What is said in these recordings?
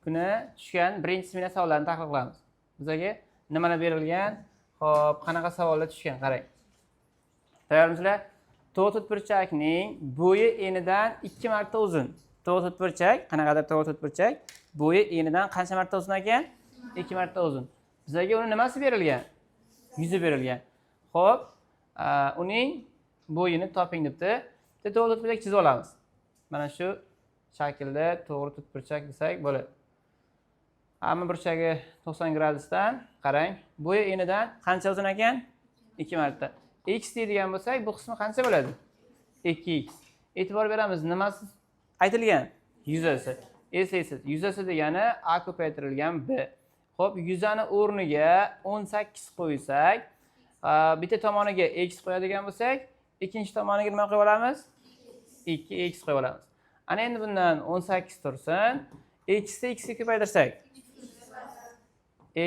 kuni tushgan birinchi smenada savollarni tahlil qilamiz. Bizga nimalar berilgan? Xo'p, qanaqa savollar tushgan? Qarang. Tayyormisizlar? To'rtburchakning bo'yi enidan 2 marta uzun. To'rtburchak, qanaqadir to'rtburchak bo'yi enidan qancha marta uzun ekan? 2 marta uzun. Bizga uni nimasi berilgan? Yuzi berilgan. Xo'p, uning bo'yini toping debdi. To'rtburchak chizib olamiz. Mana shu shaklda to'rtburchak desak bo'ladi. Hamma burchagi 90 gradusdan qarang. Bo'yi enidan qancha uzun ekan? 2 marta. X deydigan bo'lsak, bu qismi qancha bo'ladi? 2x. E'tibor beramiz, nimasi aytilgan? Yuzasi. Eslaysiz, yuzasi degani a ko'paytirilgan b. Xo'p, yuzani o'rniga 18 qo'ysak, bitta tomoniga x qo'yadigan bo'lsak, ikkinchi tomoniga nima qo'yib olamiz? 2x qo'yib olamiz. Ana endi bundan 18 tursin. X ni x ga ko'paytirsak,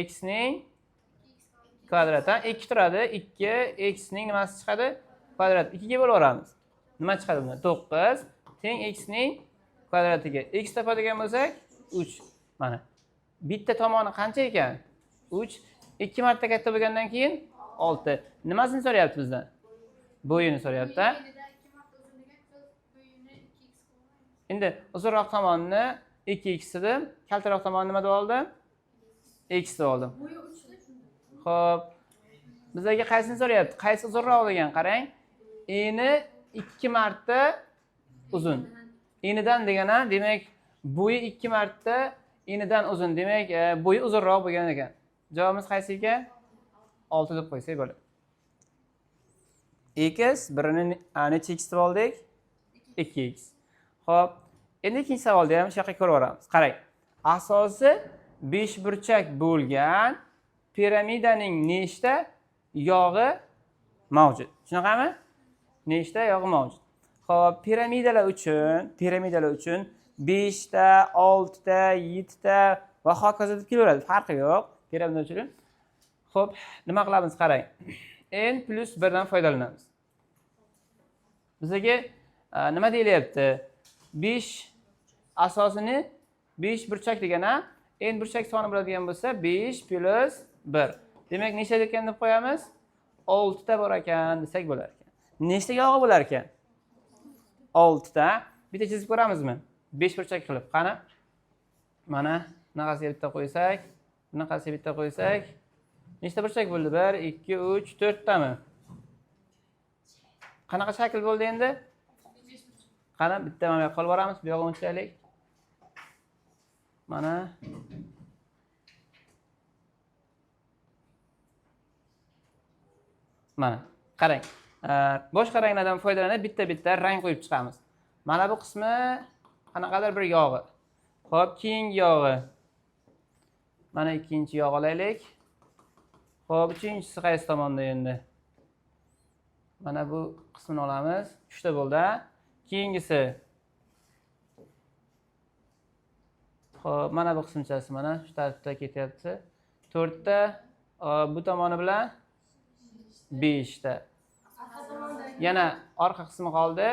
x ning kvadratdan 2 turadi. 2 x ning nimasi chiqadi? Kvadrat. 2 ga bo'lib olamiz. Nima chiqadi bundan? 9 teng x ning kvadratiga. X topadigan bo'lsak 3. Mana. Bitta tomoni qancha ekan? 3. 2 marta katta bo'lgandan keyin 6. Nimasini so'rayapti bizdan? Bo'yini so'rayapti. Endi uzunroq tomonni 2x dedim, kaltaroq tomonni nima deb oldim? X deb oldim. Xo'p. Bizga qaysini so'rayapti? Qaysi uzunroq degan? Qarang. Eni 2 marta uzun. Enidan degani, demak, bo'yi 2 marta enidan uzun. Demak, bo'yi uzunroq bo'lgan ekan. Javobimiz qaysi ekan? 6 deb qo'ysak bo'ladi. X birini necha x deb oldik? 2x. Xo'p, endi ikkinchi savolda ham shu yoqqa ko'rib o'ramiz. Qarang. Asosi 5 burchak bo'lgan piramidaning nechta yog'i mavjud? Shunaqami? Nechta yog'i mavjud? Xo'p, piramidalar uchun 5 ta, 6 ta, 7 ta va hokazo deb kelaveradi. Farqi yo'q piramida uchun. Xo'p, nima qilamiz? Qarang. n + 1 dan foydalanamiz. Bizga nima deyilyapti? 5 asosini 5 burchak degani n burchak soni bo'ladigan bo'lsa 5 + 1. Demak, nechta ekan deb qo'yamiz? 6 ta bor ekan desak bo'lar ekan. Nechta yog'i bo'lar ekan? 6 ta. Bitta chizib ko'ramizmi? 5 burchak qilib. Qani? Mana bunaqasiga bitta qo'ysak, bunaqasiga bitta qo'ysak, nechta burchak bo'ldi? 1, 2, 3, 4 tami? Qanaqa shakl bo'ldi endi? Qani bitta mana qolib boramiz, bu yoqqa o'taylik. Mana qarang. Boshqa ranglardan foydalanib bitta rang qo'yib chiqamiz. Mana bu qismi qanaqadir bir yog'i. Xo'p, keyingi yog'i. Mana ikkinchi yog' olaylik. Xo'p, uchinchisi qaysi tomonda endi? Mana bu qismini olamiz. 3 ta bo'ldi. Keyingisi. Xo'p, mana bu qismchasi mana shu tartibda ketyapti. 4 ta, bu tomoni bilan 5 ta. Yana orqa qismi qoldi.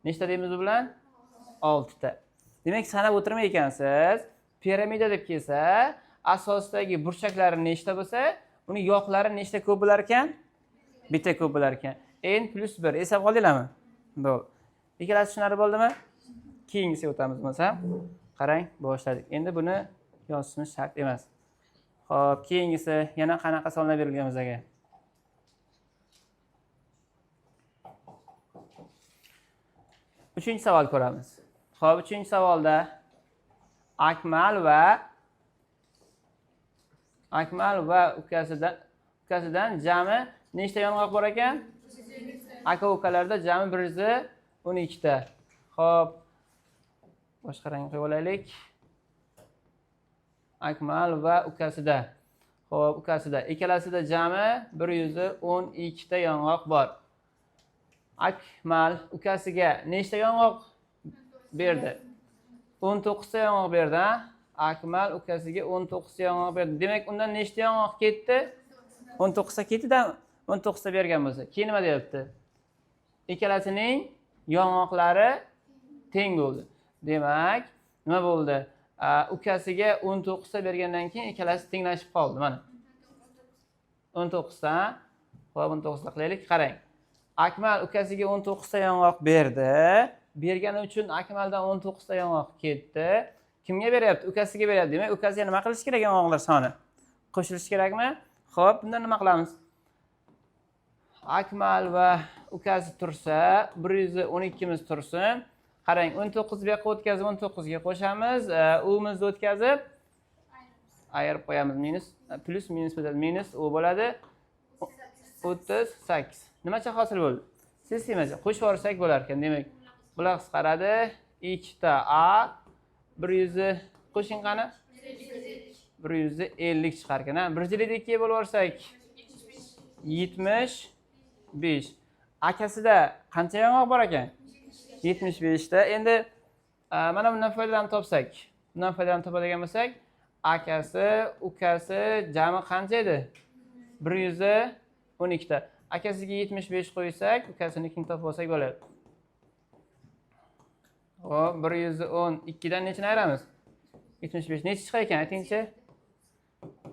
Nechta deymiz bu bilan? 6 ta. Demak, sanab o'tirmay ekansiz. Piramida deb kelsa, asosidagi burchaklari nechta bo'lsa, uning yoqlari nechta ko'p bo'lar ekan? Bitta ko'p bo'lar ekan. n + 1 esa qoldinglarmi? Bo'ldi. Ikkalasi tushunarli bo'ldimi? Keyingisiga o'tamiz bo'lsa. Qarang, boshladik. Endi buni yozishimiz shart emas. Xo'p, keyingisi yana qanaqa savollar berilgan bizga? Uchinchi savol ko'ramiz. Xo'p, uchinchi savolda Akmal va ukasidan jami nechta yong'oq bor ekan? Aka-ukalarda jami 112 ta. Xo'p, boshqa rang qo'yib olaylik. Akmal va ukasida. Xo'p, ukasida. Ikkalasida jami 112 ta yong'oq bor. Akmal ukasiga nechta yong'oq berdi? 19 ta yong'oq berdi. Akmal ukasiga 19 ta yong'oq berdi. Demak, undan nechta yong'oq ketdi? 19 ta ketdi-da, 19 ta bergan bo'lsa. Keyin nima deyapti? Ikkalasining yong'oqlari teng bo'ldi. Demak, nima bo'ldi? Ukasiga 19 ta bergandan keyin ikkalasi tenglashib qoldi. Mana. 19 ta. Xo'p, 19 ta qilaylik. Qarang. Akmal ukasiga 19 ta yong'oq berdi. Bergani uchun Akmaldan 19 ta yong'oq ketdi. Kimga beryapti? Ukasiga beryapti. Demak, ukasiga nima qilish kerak yong'oqlar soni? Qo'shilish kerakmi? Xo'p, bunda nima qilamiz? Akmal va ukasi tursa, 112 miz tursin. Qarang, 19 bu yoqqa o'tkazib 19 ga qo'shamiz. U'mizni o'tkazib ayirib qo'yamiz. Minus plus minus bo'ladi. Minus u bo'ladi. 38. Nimacha hosil bo'ldi? Sistemacha qo'shib yuborsak bo'lar ekan. Demak, bular qisqaradi. 2 ta A 100 qo'shing qani? 150 chiqar ekan. 152 ga bo'lib yuborsak 75. Akasida qancha yong'oq bor ekan? 75 ta. Endi mana bundan foydalanib topsak, bundan foydalanib topadigan bo'lsak, akasi, ukasi jami qancha edi? 112 ta. Akasiga 75 qo'ysak, ukasinikini topib olsak bo'ladi. Xo'p, 112 dan nechini ayiramiz? 75 nechi chiqar ekan? Aytingchi.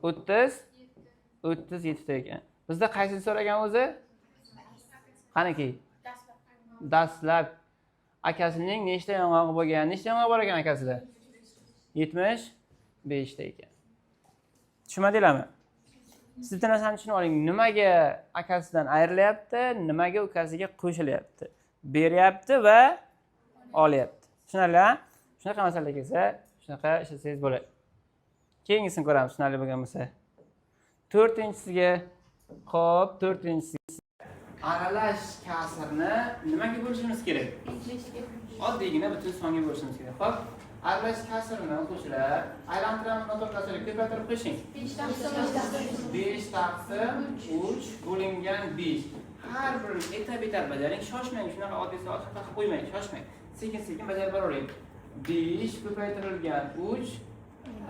37 ta ekan. Bizda qaysini so'ragan o'zi? Qaniki? Dastlab akasining nechta yong'og'i bo'lgan? Nechta yong'oq bor ekan akasida? 75 ta ekan. Tushunmadinglarmi? Siz bitta narsani tushunib oling. Nimaga akasidan ayrilyapti, nimaga ukasiga qo'shilyapti? Beryapti va olyapti. Tushunarli? Shunaqa masala kelsa, shunaqa ishlasangiz bo'ladi. Keyingisini ko'ramiz, tushunarli bo'lgan bo'lsa. 4-inchisiga, xo'p, 4-inchisiga aralash kasrni nimaga bo'lishimiz kerak? Oddiygina butun songa bo'lishimiz kerak. Xo'p, aralash kasrni o'quvchilar aylantiramiz, noto'g'ri ko'paytirib qo'shing. 5 taqsim 3 bo'lingan 5. Har bir etap bajaring, shoshmang, shunaqa oddiy soat qilib qo'ymang, shoshmang. Sekin-sekin bajarib boravering. 5 ko'paytirilgan 3,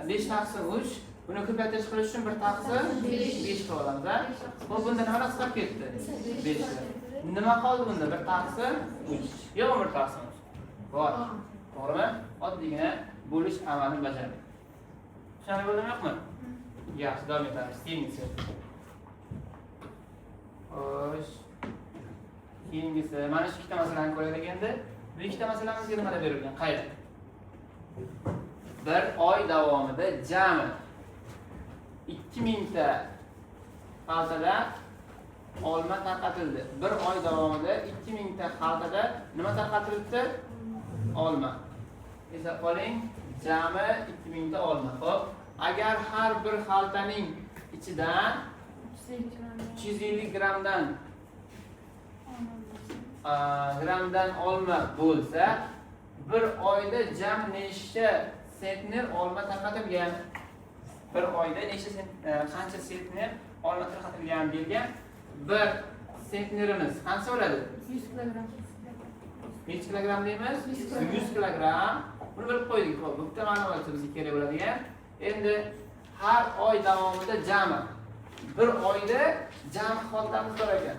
5 taqsim 3. Buni ko'paytirish qilish uchun 1 taqsim 5 qilib olamiz, ha? Xo'p, bunda nima qisqarib ketdi? 5. Nima qoldi bunda? 1 taqsim 3. Yo'q, 1 taqsim 3. Bor. To'g'rimi? Oddiygina bo'lish amalini bajardik. Tushunarli bo'ldimi, yo'qmi? Yaxshi, davom etamiz. Keyingisi. Xo'sh. Keyingisi, mana shu ikkita masalani ko'raylik endi. Bu ikkita masalamizga nima deb berilgan? Qayda? Bir oy davomida jami 2000 ta xaltada olma tarqatildi. Bir oy davomida 2000 ta xaltada nima tarqatildi? Olma. Esa qoling, jami 2000 ta olma. Xo'p, agar har bir xaltaning ichidan 350 gramdan olma bo'lsa, bir oyda jam nechta sentner olma tarqatilgan? Bir oyda qancha sentner olma tarqatilgan deyilgan. Bir sentnerimiz qancha bo'ladi? 100 kilogram. Necha kilogram deymiz? 100 kilogram. Buni bilib qo'ydik. Bu bitta ma'lumot bizga kerak bo'ladigan. Endi har oy davomida jami bir oyda jami xaltamiz bor ekan.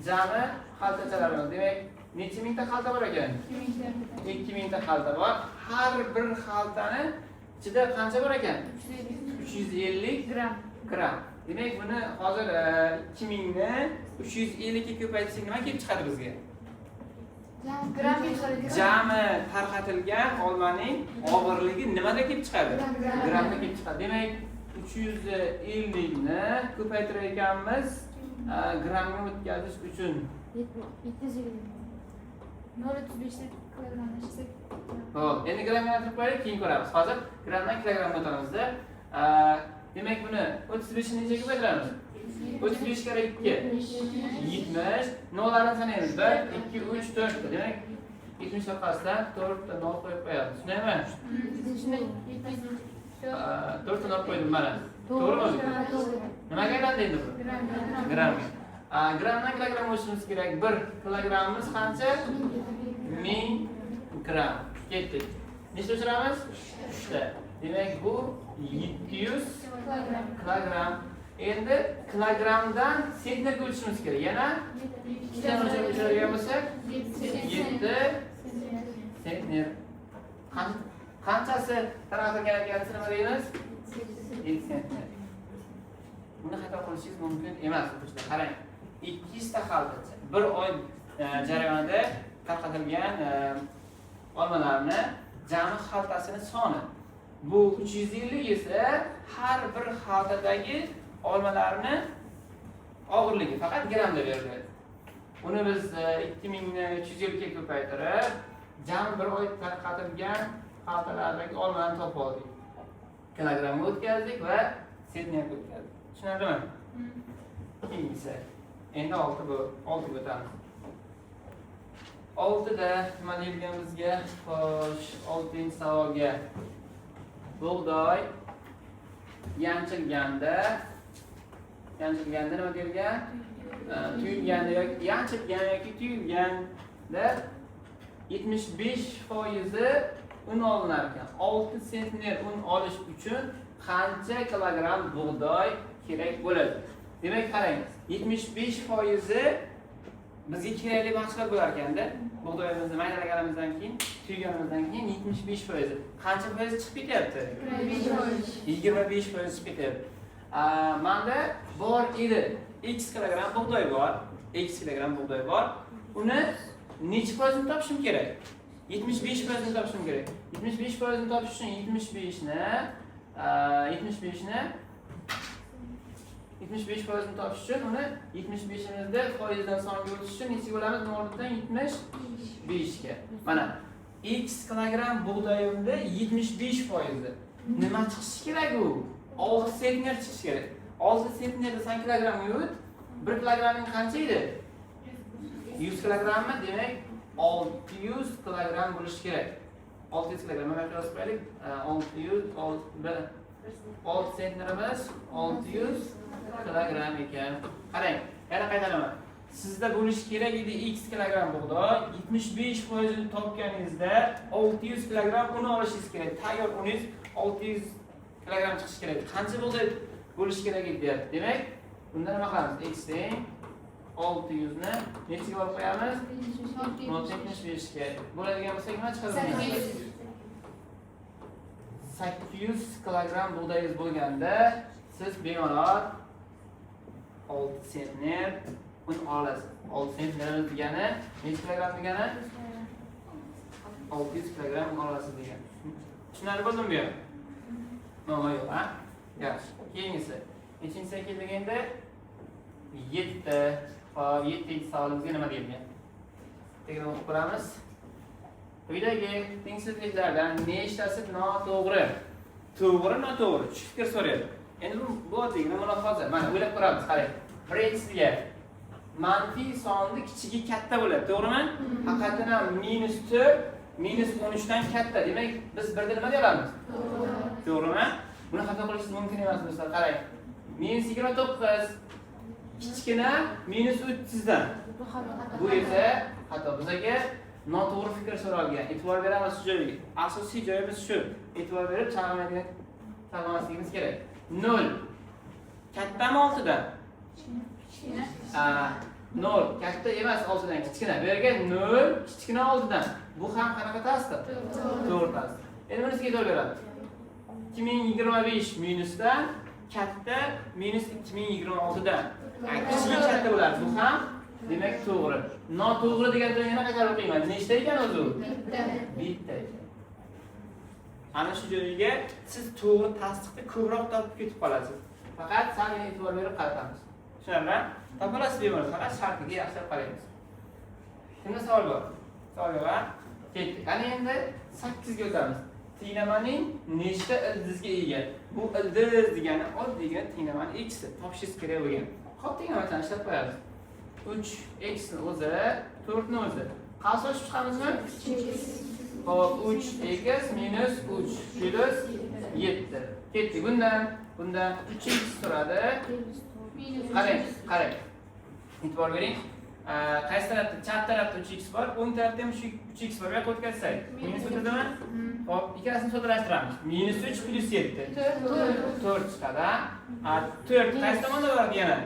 Jami xaltachalarimiz. Demak, necha mingta xalta bor ekan? 2000 ta xalta bor. Har bir xaltani ichida qancha bor ekan? 350 gram. Demak, buni hozir 2000 ni 350 ga ko'paytirsak nima kelib chiqadi bizga? Jami tarqatilgan olmaning og'irligi nimada kelib chiqadi? Gramda kelib chiqadi. Demak, 350 ni ko'paytirar ekanmiz gramga o'tkazish uchun 720. 0.35 kilogrammlashtirsak. Xo'p, endi grammga aytib qo'yaylik, keyin ko'ramiz. Hozir grammdan kilogrammga o'tamizda. Demak, buni 35 ni nechaga ko'paytiramiz? 35 kare 2 70. Nollarni sanaymiz. 1 2 3 4. Demak, 70 orqasidan 4 ta nol qo'yib qo'yamiz. Tushunaymi? 4 ta nol qo'ydim mana. To'g'rimi? Nimaga aylandi endi bu? Grammga. Grammdan kilogramm o'chirishimiz kerak. 1 kilogrammimiz qancha? 1000 gram. Ketdik. Nechta o'chiramiz? 3 ta. Demak, bu 700 kilogram. Endi kilogramdan sentnerga o'tishimiz kerak. Yana 2 dan o'chiradigan bo'lsak 7 sentner. Qanchasi tarqatilgan ekanini nima deymiz? 7 sentner. Buni xato qilishingiz mumkin emas. Qarang, 200 ta xaltacha bir oy jarayonida tarqatilgan olmalarni jami xaltasini soni. Bu 350 esa har bir xaltadagi olmalarni og'irligi faqat grammda beriladi. Uni biz 2350 ga ko'paytirib, jami bir oy tarqatilgan xaltalardagi olmalarni topib oldik. Kilogrammga o'tkazdik va sentnerga o'tkazdik. Tushunarlimi? Keyingisi. Endi 6 ga o'tamiz. 6 da nima deyilgan bizga? Xo'sh, 6-savolga. Bug'doy yanchilganda nima deyilgan? Tuyulganda yoki yanchilgan yoki tuyulganda 75% un olinar ekan. 6 sentner un olish uchun qancha kilogramm bug'doy kerak bo'ladi? Demak, qarang, 75% bizga kerakli mahsulot bo'lar ekanda. Bug'doyimizni maydalaganimizdan keyin, tuyganimizdan keyin 75%. Qancha foiz chiqib ketyapti? 25% chiqib ketyapti. Menda bor edi x kilogramm bug'doy bor, uni necha foizini topishim kerak? 75% topishim kerak. 75% topish uchun 75% topish uchun uni 75imizda foizdan songa o'tish uchun necha bo'lamiz? 0dan 75 ga. Mana x kilogramm bug'doyimda 75%. Nima chiqishi kerak u? 6 sentner chiqishi kerak. 6 sentnerda sen kilogrammga o't. 1 kilogramning qancha edi? 100 kilogrammi? Demak 600 kilogramm bo'lishi kerak. 600 kilogramm mana qiyos qilaylik. 6 sentnerimiz 600 kilogramm ekan. Qarang, yana qaytaraman. Sizda bo'lishi kerak edi x kilogramm bug'doy, 75% ni topganingizda 600 kilogramm un olishingiz kerak. Tayyor uningiz 600 kilogramm chiqishi kerak. Qancha bug'doy bo'lishi kerak edi deyapti. Demak, bunda nima qilamiz? X teng 600 ni nechiga olib qo'yamiz? 75 ga. Bo'ladigan bo'lsa nima chiqadi? 800 kilogramm bug'doyingiz bo'lganda siz bemalol 6 sentner un olasiz. 6 sentner degani necha kilogramm degani? 600 kilogramm un olasiz degani. Tushunarli bo'ldimi bu? Nima yo'q, ha? Yaxshi. Keyingisi. Nechinchisiga kelganda 7. Hop, 7-savolimizga nima deyilgan? Tekrar o'qib ko'ramiz. Quyidagi tengsizliklardan nechtasi noto'g'ri? To'g'ri, noto'g'ri. Fikr so'raydi. Endi bu oddiygina mulohaza. Mana o'ylab ko'ramiz, qarang. Birinchisiga manfiy sonni kichigi katta bo'ladi, to'g'rimi? Haqiqatan ham -4 -13 dan katta. Demak, biz birda nima deyamiz? To'g'rimi? Buni xato qilishingiz mumkin emas, do'stlar. Qarang. -29 kichkina -30 dan. Bu esa xato. Bizga noto'g'ri fikr so'ralgan. E'tibor beramiz shu joyga. Asosiy joyimiz shu. E'tibor berib chalg'amasligimiz kerak. 0 kattami 6 dan? 0 katta emas, 6 dan kichkina. Bu yerga 0 kichkina 6 dan. Bu ham qanaqa tasdi? To'g'ri tasdi. Endi bunisiga e'tibor beramiz. 2025 minusdan katta -2026 dan. Kichik katta bo'ladi. Bu ham demak to'g'ri. Noto'g'ri degan joyni yana qaytarib o'qiyman. Nechta ekan o'zi? Bitta ekan. Ana shu joyiga siz to'g'ri tasdiqni ko'proq topib ketib qolasiz. Faqat sal e'tibor berib qaratamiz. Tushunarli? Topolasiz bemalol, faqat shartiga yaxshilab qaraymiz. Kimda savol bor? Savol yo'q, ha? Ketdik. Ana endi 8 ga o'tamiz. Tinglamaning nechta ildizga ega? Bu ildiz degani oddiygina tinglamaning x-i topishingiz kerak bo'lgan. Xo'p, tinglamasini ishlab qo'yamiz. 3x ni o'zi, 4 ni o'zi. Qaysi olib chiqamizmi? Xo'p, 3x minus 3 plus 7. Ketdi. Bundan 3x turadi. Qarang. E'tibor bering. Qaysi tarafda? Chap tarafda 3x bor, o'ng tarafda ham 3x bor. Bu yoqqa o'tkazsak, minus o'tadimi? Xo'p, ikkalasini soddalashtiramiz. -3 plus 7. 4 chiqadi. 4 qaysi tomonda bor yana?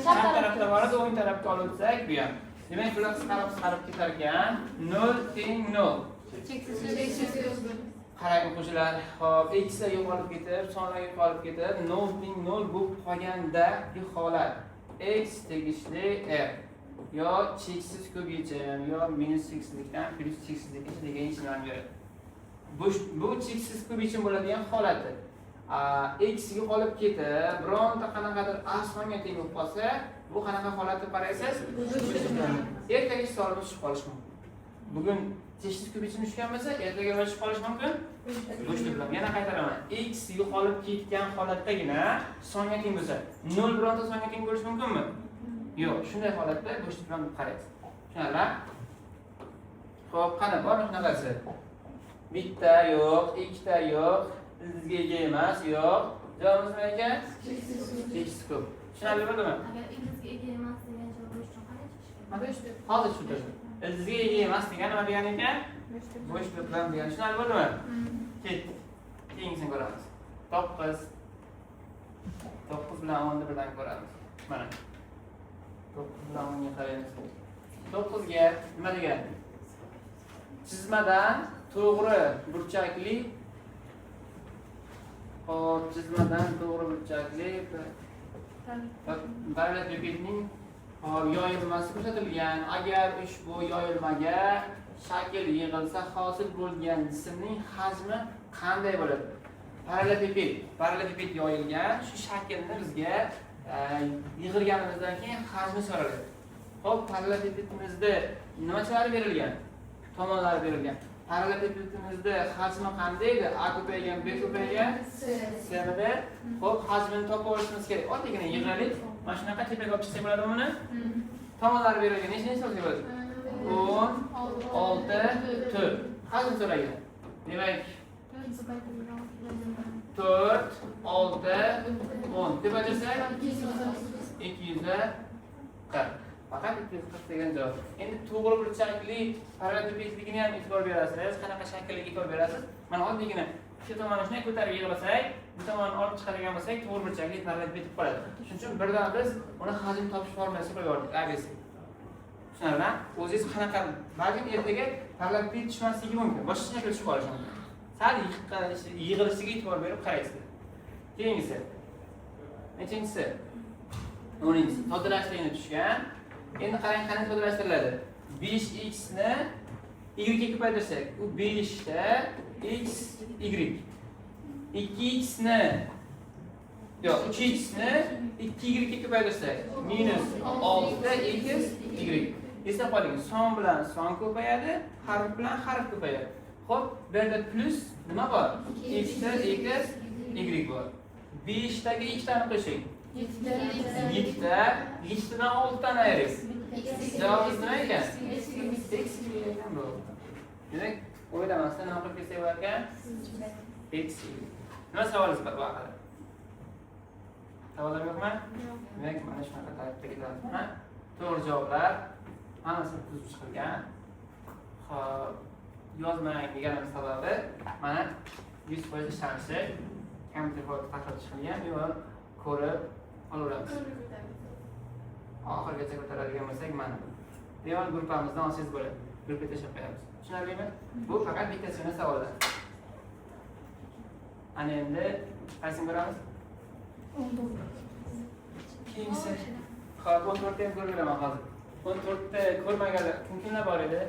Chap tarafda bor edi, o'ng tarafga olib o'tsak, bu ham. Demak, bular qisqarib ketar ekan. 0 teng 0. Cheksiz. Qarang o'quvchilar, hop, x lar yo'qolib ketib, sonlar yo'qolib ketib, 0.0 bo'lib qolgandagi holat x tegishli r yo cheksiz ko'paychim yo minus cheksizlikdan plus cheksizlikgacha degan ishlarni beradi. Bu cheksiz ko'paychim bo'ladigan holati. X yo'qolib ketib, bironta qanaqadir a songa teng bo'lib qolsa, bu qanaqa holat deb qaraysiz? Ertaga sonimiz tushib qolishi mumkin. Bugun cheksiz ko'paychim tushgan bo'lsa, ertaga nima tushib qolishi mumkin? Bo'shliqlar. Yana qaytaraman. X yo'qolib ketgan holatdagina songa teng bo'lsa, 0 bironta songa teng bo'lishi mumkinmi? Yo'q. Shunday holatda bo'shliqlar deb qaraysiz. Tushunarli? Xo'p, qani bor shunaqasi? Bitta yo'q, ikkita yo'q, ildizga ega emas, yo'q. Javobimiz nima ekan? Cheksiz ko'p. Tushunarli bo'ldimi? Agar ildizga ega emas degan javob bo'yicha qanday chiqishi? Hozir tushuntirdim. Ildizga ega emas degan nima degani ekan? Bo'shliqlar degan. Tushunarli bo'ldimi? Ketdik. Keyingisini ko'ramiz. 9. 9 bilan 10 ni birdan ko'ramiz. Mana. 9 bilan 10 ga qaraymiz. 9 ga nima degan? Chizmadan to'g'ri burchakli chizmadan to'g'ri burchakli parallelepipedning yoyilmasi ko'rsatilgan. Agar ushbu yoyilmaga shakl yig'ilsa hosil bo'lgan jismning hajmi qanday bo'ladi? Parallelepiped yoyilgan, shu shaklni bizga yig'ilganimizdan keyin hajmi so'raladi. Xo'p, parallelepipedimizda nimalar berilgan? Tomonlar berilgan. Parallelepipedimizda hajmi qanday edi? A ko'paygan, B ko'paygan, C nima? Xo'p, hajmini topib olishimiz kerak. Oddiygina yig'ilib, mana shunaqa tepaga olib chiqsak bo'ladimi buni? Tomonlar berilgan. Nechta bo'lsa bo'ladi? 10, 6, 4. Hajm so'ragan. Demak, 4, 6, 10. Deb aytsak 240. Faqat 240 degan javob. Endi to'g'ri burchakli parallelepipedligini ham e'tibor berasiz. Qanaqa shaklga e'tibor berasiz? Mana oddiygina shu tomonni shunday ko'tarib yig'lasak, bu tomonni olib chiqadigan bo'lsak, to'g'ri burchakli parallelepiped deb qoladi. Shuning uchun birdan biz uni hajm topish formulasiga qo'yib yubordik. ABC. Tushunarli? O'zingiz qanaqa balkim ertaga parallelepiped tushmasligi mumkin. Boshqa shakl tushib qolishi mumkin. Sal yig'ilishiga e'tibor berib qaraysiz. Keyingisi. Nechinchisi? 10-inchisi. Soddalashtirishni tushgan. Endi qarang qanday soddalashtiriladi. 5x ni y ga ko'paytirsak, u 5 ta x y. 2x ni 3x ni 2y ga ko'paytirsak, minus 6 ta x y. Eslab qoling, son bilan son ko'payadi, harf bilan harf ko'payadi. Xo'p, bu yerda plus nima bor? X ta x y bor. 5 taga 2 tani qo'shing. 7 ta, 7 dan 6 tani ayirib. Javobimiz nima ekan? X ekan bu. Demak, o'ylamasdan nima qilib kelsak bo'lar ekan? X. Nima savolingiz bor bu haqida? Savollar yo'qmi? Demak, mana shunaqa tartibda ketadi. To'g'ri javoblar hammasini tuzib chiqilgan. Xo'p, yozmang deganim sababi mana 100% ishlanishi kompyuter tahlil chiqilgan va ko'rib olaveramiz. Oxirigacha ko'taradigan bo'lsak mana. Devon gruppamizdan olsangiz bo'ladi. Gruppa tashlab qo'yamiz. Tushunarlimi? Bu faqat bittagina savollar. Ana endi qaysini ko'ramiz? 14. Keyingisi. Xo'p, 14 ni ham ko'rib beraman hozir. 14 ni ko'rmaganlar kimlar bor edi?